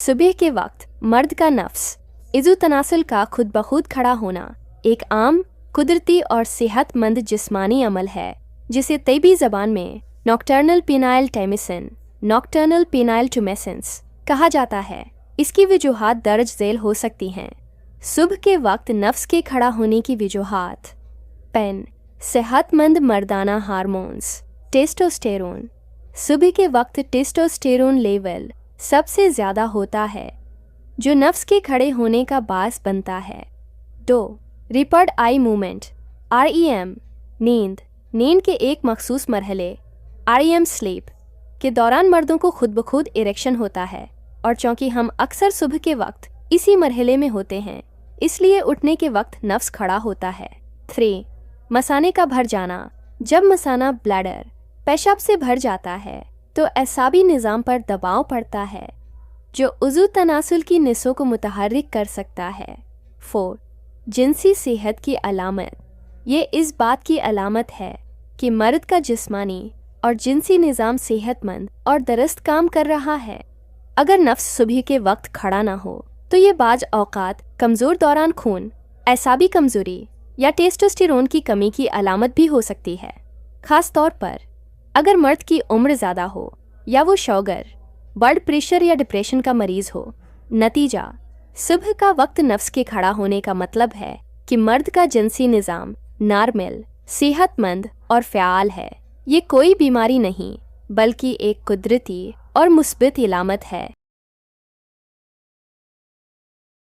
सुबह के वक्त मर्द का नफ्स इज़ु तनासुल का खुद ब खुद खड़ा होना एक आम, कुदरती और सेहतमंद जिस्मानी अमल है जिसे तैबी ज़बान में नॉक्टर्नल पेनाइल टाइमिसन नॉक्टर्नल पेनाइल टुमेसेंस कहा जाता है। इसकी वजूहात दर्ज झेल हो सकती हैं। सुबह के वक्त नफ्स के खड़ा होने की वजूहात पेन, सेहतमंद मर्दाना हार्मोन्स, टेस्टोस्टेरोन। सुबह के वक्त टेस्टोस्टेरोन लेवल सबसे ज़्यादा होता है जो नफ्स के खड़े होने का बास बनता है। 2. रैपिड आई मूवमेंट REM नींद के एक मखसूस मरहले REM स्लीप के दौरान मर्दों को खुद ब खुद इरेक्शन होता है और चूँकि हम अक्सर सुबह के वक्त इसी मरहले में होते हैं इसलिए उठने के वक्त नफ्स खड़ा होता है। 3. मसाने का भर जाना जब मसाना ब्लैडर पेशाब से भर जाता है तो एसाबी निज़ाम पर दबाव पड़ता है जो उज़ू तनासुल की निसों को मुतहर्रिक कर सकता है। 4. जिनसी सेहत की अलामत ये इस बात की अलामत है कि मर्द का जिस्मानी और जिनसी निज़ाम सेहतमंद और दुरुस्त काम कर रहा है। अगर नफ्स सुबह के वक्त खड़ा ना हो तो ये बाज़ औक़ात कमज़ोर दौरान खून, एसाबी कमज़ोरी या टेस्टोस्टेरोन की कमी की अलामत भी हो सकती है। ख़ास तौर पर अगर मर्द की उम्र ज़्यादा हो या वो शुगर, ब्लड प्रेशर या डिप्रेशन का मरीज़ हो। नतीजा, सुबह का वक्त नफ्स के खड़ा होने का मतलब है कि मर्द का जिनसी निज़ाम नॉर्मल, सेहतमंद और फ़आल है। ये कोई बीमारी नहीं बल्कि एक कुदरती और मुस्बत इलामत है।